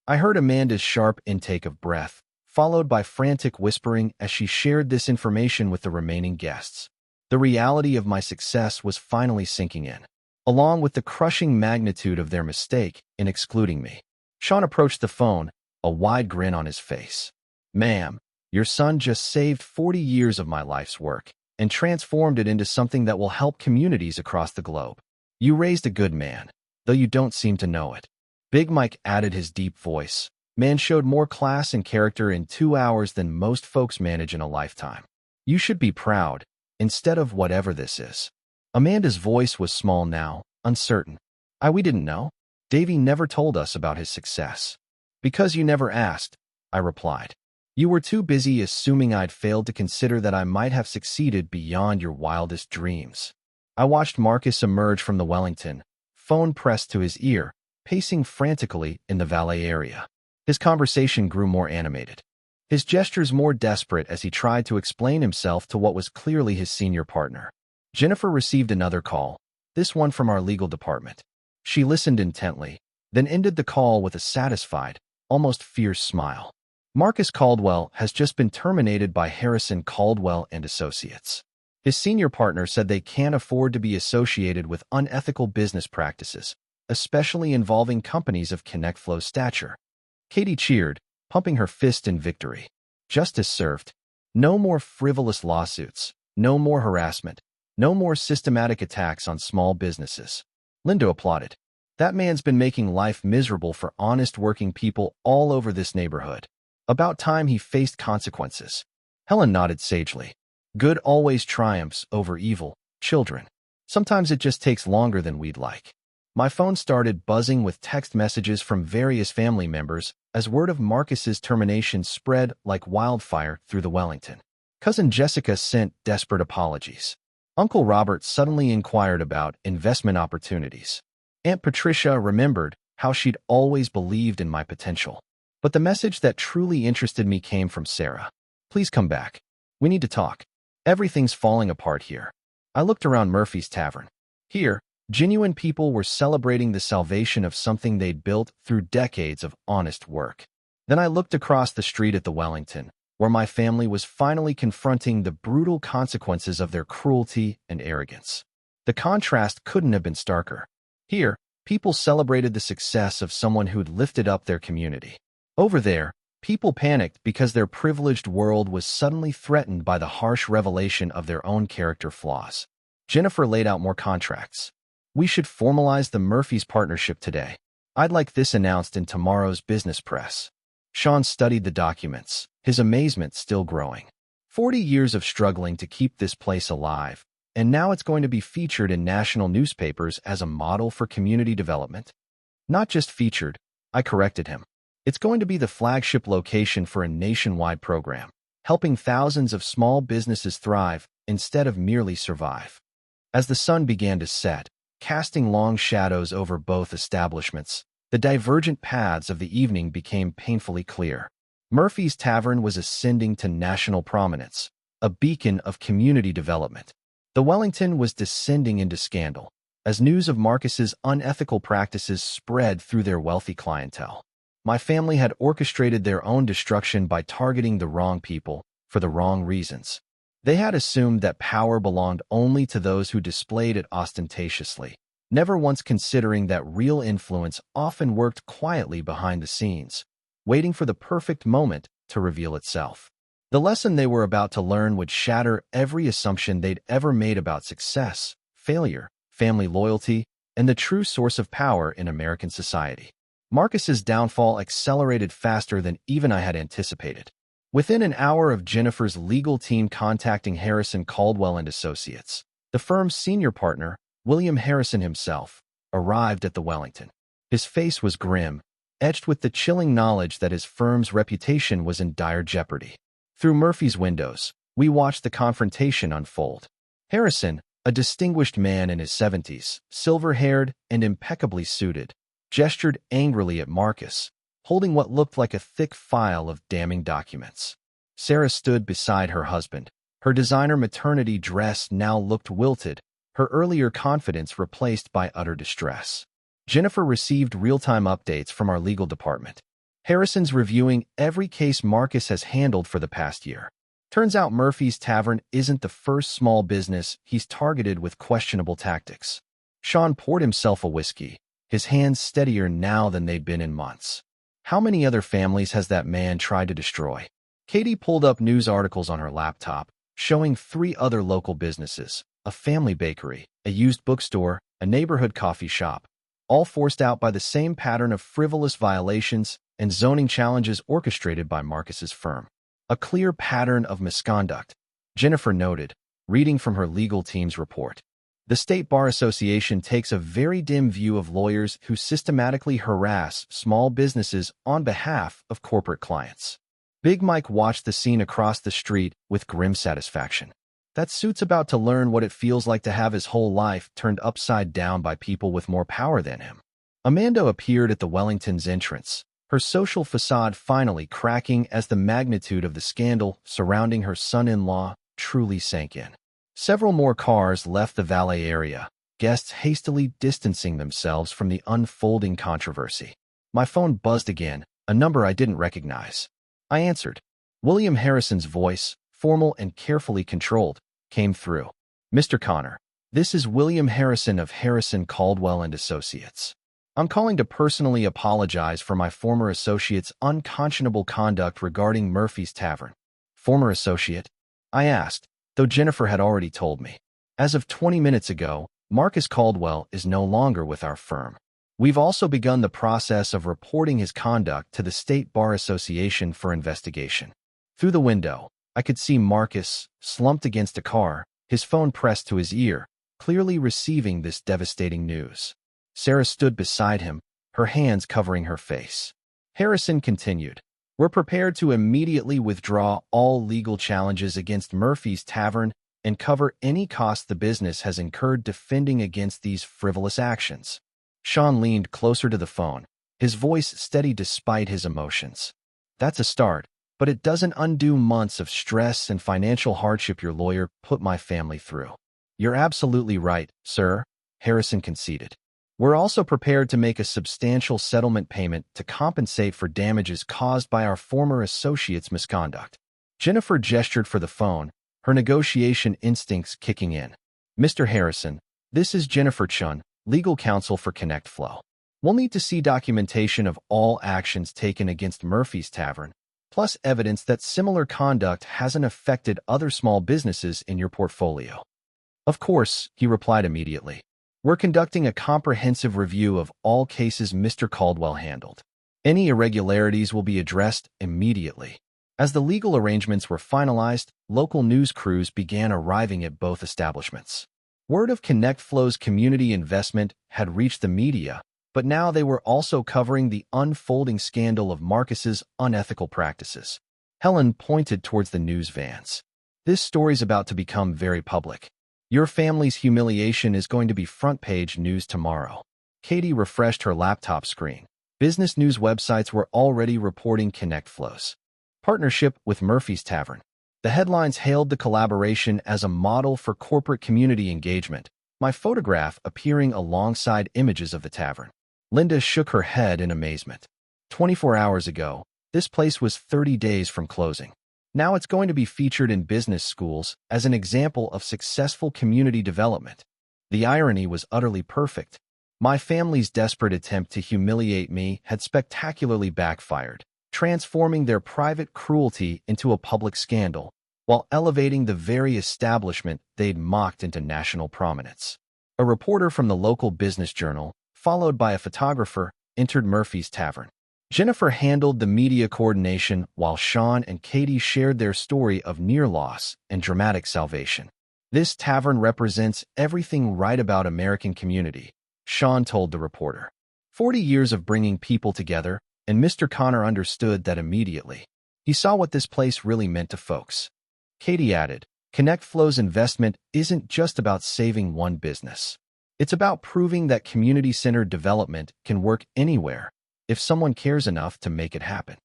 I heard Amanda's sharp intake of breath, followed by frantic whispering as she shared this information with the remaining guests. The reality of my success was finally sinking in, along with the crushing magnitude of their mistake in excluding me. Sean approached the phone, a wide grin on his face. Ma'am, your son just saved 40 years of my life's work and transformed it into something that will help communities across the globe. You raised a good man, though you don't seem to know it. Big Mike added his deep voice. Man showed more class and character in 2 hours than most folks manage in a lifetime. You should be proud, instead of whatever this is. Amanda's voice was small now, uncertain. We didn't know. Davey never told us about his success. Because you never asked, I replied. You were too busy assuming I'd failed to consider that I might have succeeded beyond your wildest dreams. I watched Marcus emerge from the Wellington, phone pressed to his ear, pacing frantically in the valet area. His conversation grew more animated. His gestures more desperate as he tried to explain himself to what was clearly his senior partner. Jennifer received another call, this one from our legal department. She listened intently, then ended the call with a satisfied, almost fierce smile. Marcus Caldwell has just been terminated by Harrison Caldwell and Associates. His senior partner said they can't afford to be associated with unethical business practices, especially involving companies of ConnectFlow's stature. Katie cheered, pumping her fist in victory. Justice served. No more frivolous lawsuits, no more harassment, no more systematic attacks on small businesses. Linda applauded. That man's been making life miserable for honest working people all over this neighborhood. About time he faced consequences. Helen nodded sagely. Good always triumphs over evil, children. Sometimes it just takes longer than we'd like. My phone started buzzing with text messages from various family members as word of Marcus's termination spread like wildfire through the Wellington. Cousin Jessica sent desperate apologies. Uncle Robert suddenly inquired about investment opportunities. Aunt Patricia remembered how she'd always believed in my potential. But the message that truly interested me came from Sarah. Please come back. We need to talk. Everything's falling apart here. I looked around Murphy's Tavern. Here, genuine people were celebrating the salvation of something they'd built through decades of honest work. Then I looked across the street at the Wellington, where my family was finally confronting the brutal consequences of their cruelty and arrogance. The contrast couldn't have been starker. Here, people celebrated the success of someone who'd lifted up their community. Over there, people panicked because their privileged world was suddenly threatened by the harsh revelation of their own character flaws. Jennifer laid out more contracts. We should formalize the Murphy's partnership today. I'd like this announced in tomorrow's business press. Sean studied the documents, his amazement still growing. 40 years of struggling to keep this place alive, and now it's going to be featured in national newspapers as a model for community development? Not just featured, I corrected him. It's going to be the flagship location for a nationwide program, helping thousands of small businesses thrive instead of merely survive. As the sun began to set, casting long shadows over both establishments, the divergent paths of the evening became painfully clear. Murphy's Tavern was ascending to national prominence, a beacon of community development. The Wellington was descending into scandal, as news of Marcus's unethical practices spread through their wealthy clientele. My family had orchestrated their own destruction by targeting the wrong people for the wrong reasons. They had assumed that power belonged only to those who displayed it ostentatiously, never once considering that real influence often worked quietly behind the scenes, waiting for the perfect moment to reveal itself. The lesson they were about to learn would shatter every assumption they'd ever made about success, failure, family loyalty, and the true source of power in American society. Marcus's downfall accelerated faster than even I had anticipated. Within an hour of Jennifer's legal team contacting Harrison Caldwell and Associates, the firm's senior partner, William Harrison himself, arrived at the Wellington. His face was grim, etched with the chilling knowledge that his firm's reputation was in dire jeopardy. Through Murphy's windows, we watched the confrontation unfold. Harrison, a distinguished man in his 70s, silver-haired and impeccably suited, gestured angrily at Marcus, holding what looked like a thick file of damning documents. Sarah stood beside her husband. Her designer maternity dress now looked wilted, her earlier confidence replaced by utter distress. Jennifer received real-time updates from our legal department. Harrison's reviewing every case Marcus has handled for the past year. Turns out Murphy's Tavern isn't the first small business he's targeted with questionable tactics. Sean poured himself a whiskey, his hands steadier now than they'd been in months. How many other families has that man tried to destroy? Katie pulled up news articles on her laptop, showing 3 other local businesses, a family bakery, a used bookstore, a neighborhood coffee shop, all forced out by the same pattern of frivolous violations and zoning challenges orchestrated by Marcus's firm. A clear pattern of misconduct, Jennifer noted, reading from her legal team's report. The State Bar Association takes a very dim view of lawyers who systematically harass small businesses on behalf of corporate clients. Big Mike watched the scene across the street with grim satisfaction. That suit's about to learn what it feels like to have his whole life turned upside down by people with more power than him. Amanda appeared at the Wellington's entrance, her social facade finally cracking as the magnitude of the scandal surrounding her son-in-law truly sank in. Several more cars left the valet area, guests hastily distancing themselves from the unfolding controversy. My phone buzzed again, a number I didn't recognize. I answered. William Harrison's voice, formal and carefully controlled, came through. Mr. Connor, this is William Harrison of Harrison Caldwell and Associates. I'm calling to personally apologize for my former associate's unconscionable conduct regarding Murphy's Tavern. Former associate? I asked, though Jennifer had already told me. As of 20 minutes ago, Marcus Caldwell is no longer with our firm. We've also begun the process of reporting his conduct to the State Bar Association for investigation. Through the window, I could see Marcus, slumped against a car, his phone pressed to his ear, clearly receiving this devastating news. Sarah stood beside him, her hands covering her face. Harrison continued. We're prepared to immediately withdraw all legal challenges against Murphy's Tavern and cover any cost the business has incurred defending against these frivolous actions. Sean leaned closer to the phone, his voice steady despite his emotions. That's a start, but it doesn't undo months of stress and financial hardship your lawyer put my family through. You're absolutely right, sir, Harrison conceded. We're also prepared to make a substantial settlement payment to compensate for damages caused by our former associate's misconduct. Jennifer gestured for the phone, her negotiation instincts kicking in. Mr. Harrison, this is Jennifer Chun, legal counsel for ConnectFlow. We'll need to see documentation of all actions taken against Murphy's Tavern, plus evidence that similar conduct hasn't affected other small businesses in your portfolio. Of course, he replied immediately. We're conducting a comprehensive review of all cases Mr. Caldwell handled. Any irregularities will be addressed immediately. As the legal arrangements were finalized, local news crews began arriving at both establishments. Word of ConnectFlow's community investment had reached the media, but now they were also covering the unfolding scandal of Marcus's unethical practices. Helen pointed towards the news vans. This story's about to become very public. Your family's humiliation is going to be front-page news tomorrow. Katie refreshed her laptop screen. Business news websites were already reporting ConnectFlow's partnership with Murphy's Tavern. The headlines hailed the collaboration as a model for corporate community engagement, my photograph appearing alongside images of the tavern. Linda shook her head in amazement. 24 hours ago, this place was 30 days from closing. Now it's going to be featured in business schools as an example of successful community development. The irony was utterly perfect. My family's desperate attempt to humiliate me had spectacularly backfired, transforming their private cruelty into a public scandal, while elevating the very establishment they'd mocked into national prominence. A reporter from the local business journal, followed by a photographer, entered Murphy's Tavern. Jennifer handled the media coordination while Sean and Katie shared their story of near loss and dramatic salvation. This tavern represents everything right about American community, Sean told the reporter. 40 years of bringing people together, and Mr. Connor understood that immediately. He saw what this place really meant to folks. Katie added, ConnectFlow's investment isn't just about saving one business. It's about proving that community-centered development can work anywhere if someone cares enough to make it happen.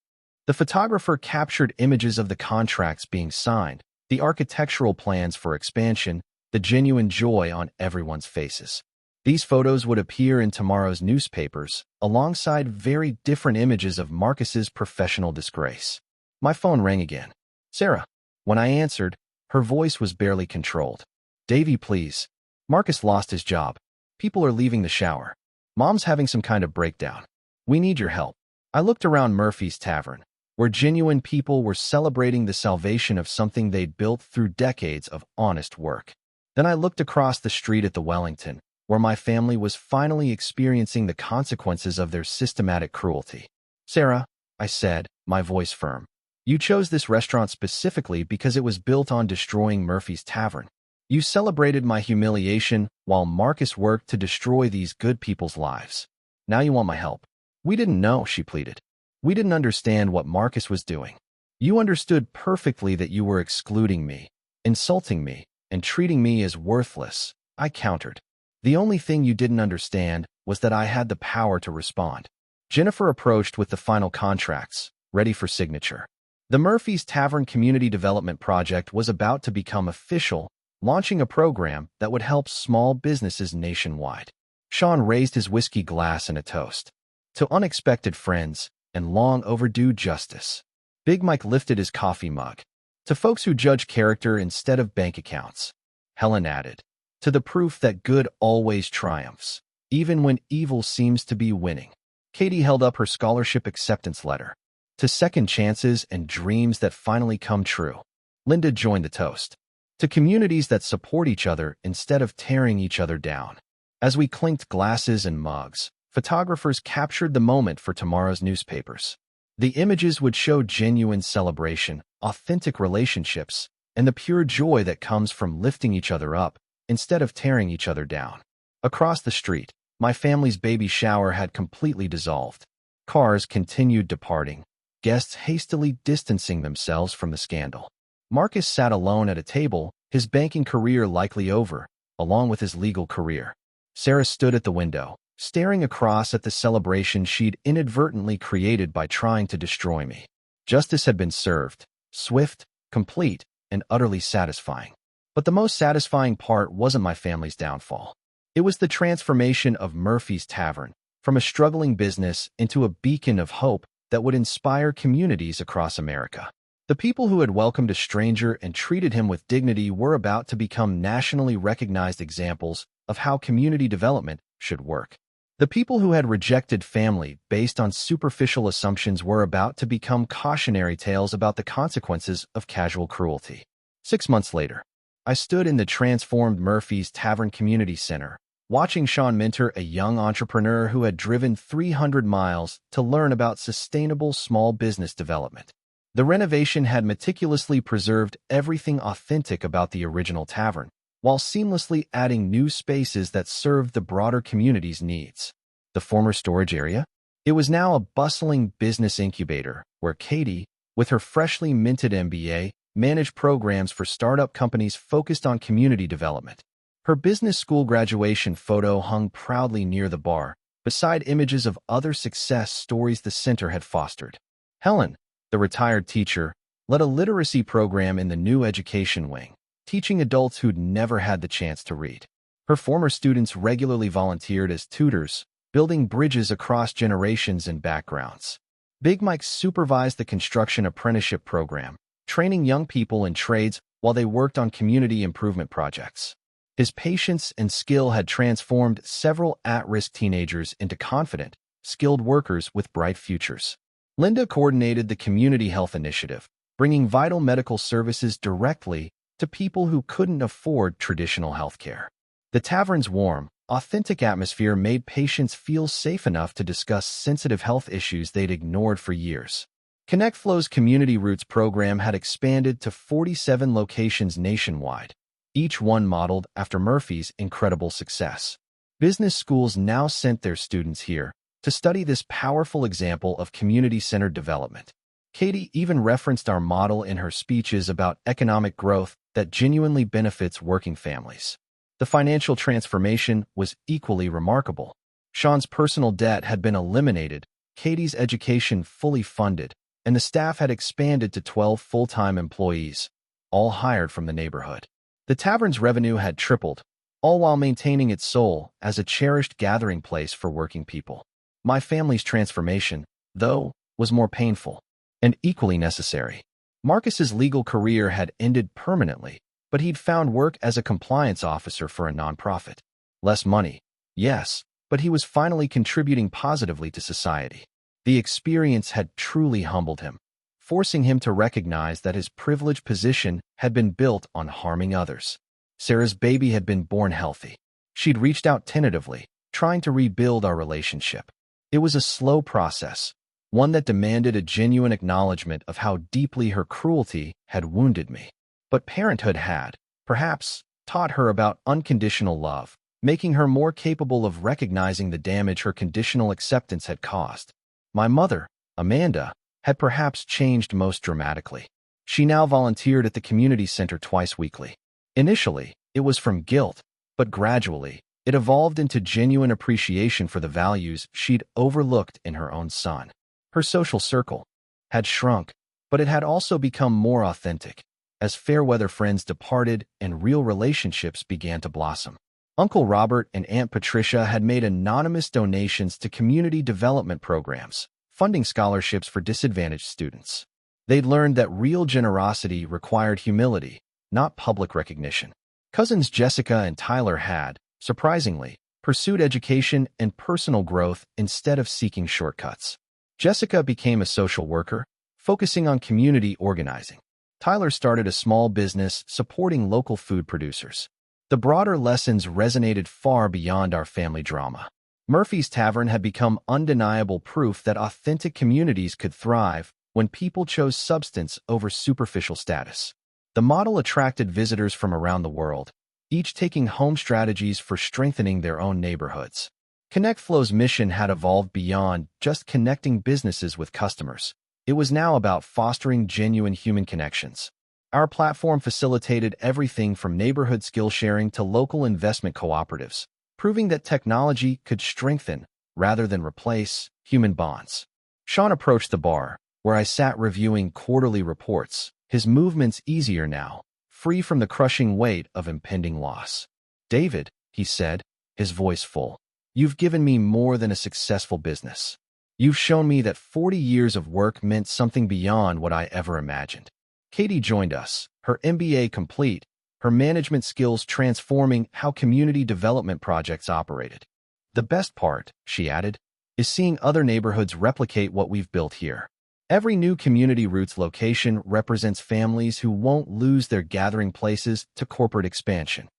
The photographer captured images of the contracts being signed, the architectural plans for expansion, the genuine joy on everyone's faces. These photos would appear in tomorrow's newspapers, alongside very different images of Marcus's professional disgrace. My phone rang again. Sarah. When I answered, her voice was barely controlled. Davy, please. Marcus lost his job. People are leaving the shower. Mom's having some kind of breakdown. We need your help. I looked around Murphy's Tavern, where genuine people were celebrating the salvation of something they'd built through decades of honest work. Then I looked across the street at the Wellington, where my family was finally experiencing the consequences of their systematic cruelty. Sarah, I said, my voice firm. You chose this restaurant specifically because it was built on destroying Murphy's Tavern. You celebrated my humiliation while Marcus worked to destroy these good people's lives. Now you want my help. We didn't know, she pleaded. We didn't understand what Marcus was doing. You understood perfectly that you were excluding me, insulting me, and treating me as worthless, I countered. The only thing you didn't understand was that I had the power to respond. Jennifer approached with the final contracts, ready for signature. The Murphy's Tavern Community Development Project was about to become official, launching a program that would help small businesses nationwide. Sean raised his whiskey glass in a toast. To unexpected friends and long overdue justice. Big Mike lifted his coffee mug. To folks who judge character instead of bank accounts. Helen added. To the proof that good always triumphs, even when evil seems to be winning. Katie held up her scholarship acceptance letter. To second chances and dreams that finally come true. Linda joined the toast. To communities that support each other instead of tearing each other down. As we clinked glasses and mugs, photographers captured the moment for tomorrow's newspapers. The images would show genuine celebration, authentic relationships, and the pure joy that comes from lifting each other up instead of tearing each other down. Across the street, my family's baby shower had completely dissolved. Cars continued departing, guests hastily distancing themselves from the scandal. Marcus sat alone at a table, his banking career likely over, along with his legal career. Sarah stood at the window, staring across at the celebration she'd inadvertently created by trying to destroy me. Justice had been served, swift, complete, and utterly satisfying. But the most satisfying part wasn't my family's downfall. It was the transformation of Murphy's Tavern, from a struggling business into a beacon of hope that would inspire communities across America. The people who had welcomed a stranger and treated him with dignity were about to become nationally recognized examples of how community development should work. The people who had rejected family based on superficial assumptions were about to become cautionary tales about the consequences of casual cruelty. 6 months later, I stood in the transformed Murphy's Tavern Community Center, watching Sean mentor a young entrepreneur who had driven 300 miles to learn about sustainable small business development. The renovation had meticulously preserved everything authentic about the original tavern, while seamlessly adding new spaces that served the broader community's needs. The former storage area? It was now a bustling business incubator where Katie, with her freshly minted MBA, managed programs for startup companies focused on community development. Her business school graduation photo hung proudly near the bar, beside images of other success stories the center had fostered. Helen, the retired teacher, led a literacy program in the new education wing, teaching adults who'd never had the chance to read. Her former students regularly volunteered as tutors, building bridges across generations and backgrounds. Big Mike supervised the construction apprenticeship program, training young people in trades while they worked on community improvement projects. His patience and skill had transformed several at-risk teenagers into confident, skilled workers with bright futures. Linda coordinated the community health initiative, bringing vital medical services directly to people who couldn't afford traditional healthcare. The tavern's warm, authentic atmosphere made patients feel safe enough to discuss sensitive health issues they'd ignored for years. ConnectFlow's Community Roots program had expanded to 47 locations nationwide, each one modeled after Murphy's incredible success. Business schools now sent their students here to study this powerful example of community-centered development. Katie even referenced our model in her speeches about economic growth that genuinely benefits working families. The financial transformation was equally remarkable. Sean's personal debt had been eliminated, Katie's education fully funded, and the staff had expanded to 12 full-time employees, all hired from the neighborhood. The tavern's revenue had tripled, all while maintaining its soul as a cherished gathering place for working people. My family's transformation, though, was more painful and equally necessary. Marcus's legal career had ended permanently, but he'd found work as a compliance officer for a nonprofit. Less money, yes, but he was finally contributing positively to society. The experience had truly humbled him, forcing him to recognize that his privileged position had been built on harming others. Sarah's baby had been born healthy. She'd reached out tentatively, trying to rebuild our relationship. It was a slow process, one that demanded a genuine acknowledgement of how deeply her cruelty had wounded me. But parenthood had, perhaps, taught her about unconditional love, making her more capable of recognizing the damage her conditional acceptance had caused. My mother, Amanda, had perhaps changed most dramatically. She now volunteered at the community center twice weekly. Initially, it was from guilt, but gradually, it evolved into genuine appreciation for the values she'd overlooked in her own son. Her social circle had shrunk, but it had also become more authentic, as fair-weather friends departed and real relationships began to blossom. Uncle Robert and Aunt Patricia had made anonymous donations to community development programs, funding scholarships for disadvantaged students. They'd learned that real generosity required humility, not public recognition. Cousins Jessica and Tyler had, surprisingly, pursued education and personal growth instead of seeking shortcuts. Jessica became a social worker, focusing on community organizing. Tyler started a small business supporting local food producers. The broader lessons resonated far beyond our family drama. Murphy's Tavern had become undeniable proof that authentic communities could thrive when people chose substance over superficial status. The model attracted visitors from around the world, each taking home strategies for strengthening their own neighborhoods. ConnectFlow's mission had evolved beyond just connecting businesses with customers. It was now about fostering genuine human connections. Our platform facilitated everything from neighborhood skill sharing to local investment cooperatives, proving that technology could strengthen, rather than replace, human bonds. Sean approached the bar, where I sat reviewing quarterly reports, his movements easier now, free from the crushing weight of impending loss. "David," he said, his voice full, "you've given me more than a successful business. You've shown me that 40 years of work meant something beyond what I ever imagined." Katie joined us, her MBA complete, her management skills transforming how community development projects operated. "The best part," she added, "is seeing other neighborhoods replicate what we've built here. Every new Community Roots location represents families who won't lose their gathering places to corporate expansion."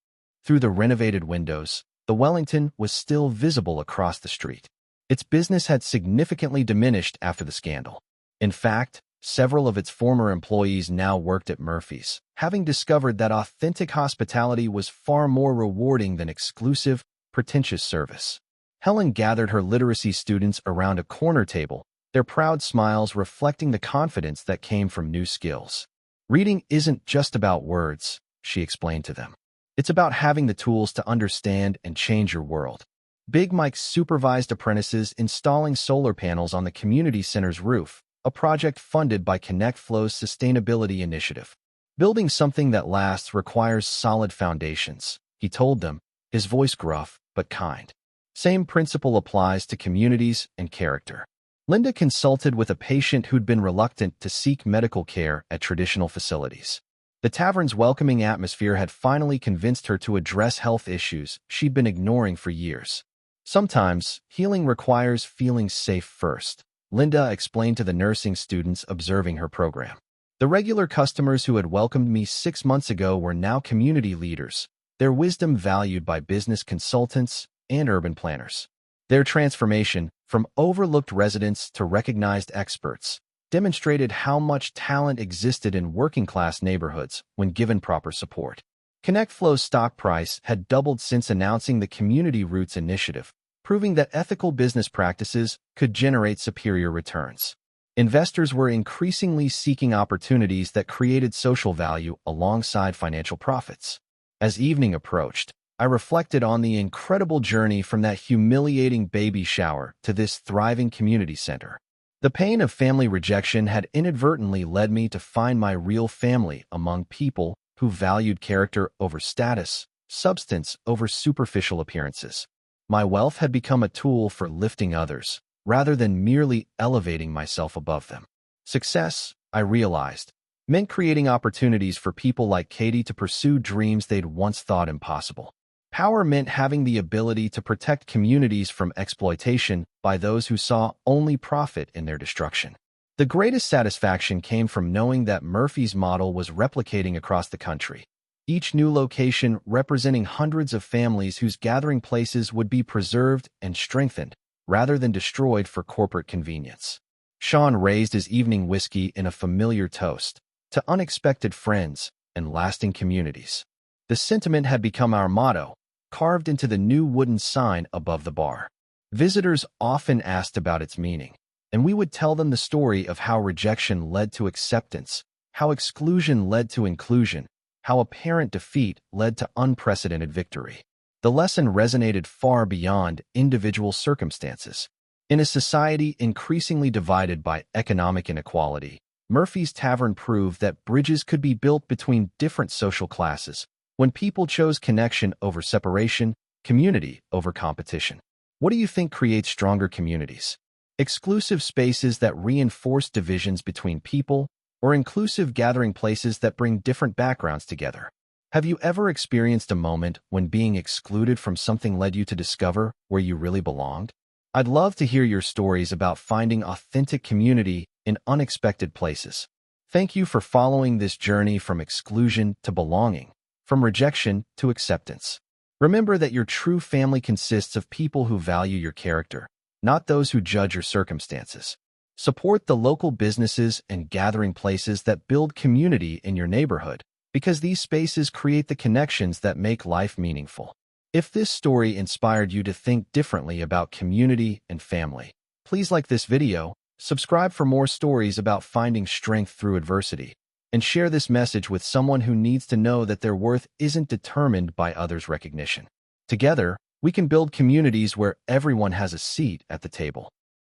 Through the renovated windows, the Wellington was still visible across the street. Its business had significantly diminished after the scandal. In fact, Several of its former employees now worked at Murphy's, having discovered that authentic hospitality was far more rewarding than exclusive, pretentious service. Helen gathered her literacy students around a corner table, their proud smiles reflecting the confidence that came from new skills. Reading isn't just about words, she explained to them. It's about having the tools to understand and change your world. Big Mike supervised apprentices installing solar panels on the community center's roof, a project funded by ConnectFlow's sustainability initiative. Building something that lasts requires solid foundations, he told them, his voice gruff but kind. Same principle applies to communities and character. Linda consulted with a patient who'd been reluctant to seek medical care at traditional facilities. The tavern's welcoming atmosphere had finally convinced her to address health issues she'd been ignoring for years. Sometimes, healing requires feeling safe first, Linda explained to the nursing students observing her program. The regular customers who had welcomed me 6 months ago were now community leaders, their wisdom valued by business consultants and urban planners. Their transformation, from overlooked residents to recognized experts, demonstrated how much talent existed in working-class neighborhoods when given proper support. ConnectFlow's stock price had doubled since announcing the Community Roots initiative, proving that ethical business practices could generate superior returns. Investors were increasingly seeking opportunities that created social value alongside financial profits. As evening approached, I reflected on the incredible journey from that humiliating baby shower to this thriving community center. The pain of family rejection had inadvertently led me to find my real family among people who valued character over status, substance over superficial appearances. My wealth had become a tool for lifting others, rather than merely elevating myself above them. Success, I realized, meant creating opportunities for people like Katie to pursue dreams they'd once thought impossible. Power meant having the ability to protect communities from exploitation by those who saw only profit in their destruction. The greatest satisfaction came from knowing that Murphy's model was replicating across the country, each new location representing hundreds of families whose gathering places would be preserved and strengthened, rather than destroyed for corporate convenience. Sean raised his evening whiskey in a familiar toast, to unexpected friends and lasting communities. The sentiment had become our motto, carved into the new wooden sign above the bar. Visitors often asked about its meaning, and we would tell them the story of how rejection led to acceptance, how exclusion led to inclusion, how apparent defeat led to unprecedented victory. The lesson resonated far beyond individual circumstances. In a society increasingly divided by economic inequality, Murphy's Tavern proved that bridges could be built between different social classes when people chose connection over separation, community over competition. What do you think creates stronger communities? Exclusive spaces that reinforce divisions between people, or inclusive gathering places that bring different backgrounds together? Have you ever experienced a moment when being excluded from something led you to discover where you really belonged? I'd love to hear your stories about finding authentic community in unexpected places. Thank you for following this journey from exclusion to belonging, from rejection to acceptance. Remember that your true family consists of people who value your character, not those who judge your circumstances. Support the local businesses and gathering places that build community in your neighborhood, because these spaces create the connections that make life meaningful. If this story inspired you to think differently about community and family, please like this video, subscribe for more stories about finding strength through adversity, and share this message with someone who needs to know that their worth isn't determined by others' recognition. Together, we can build communities where everyone has a seat at the table.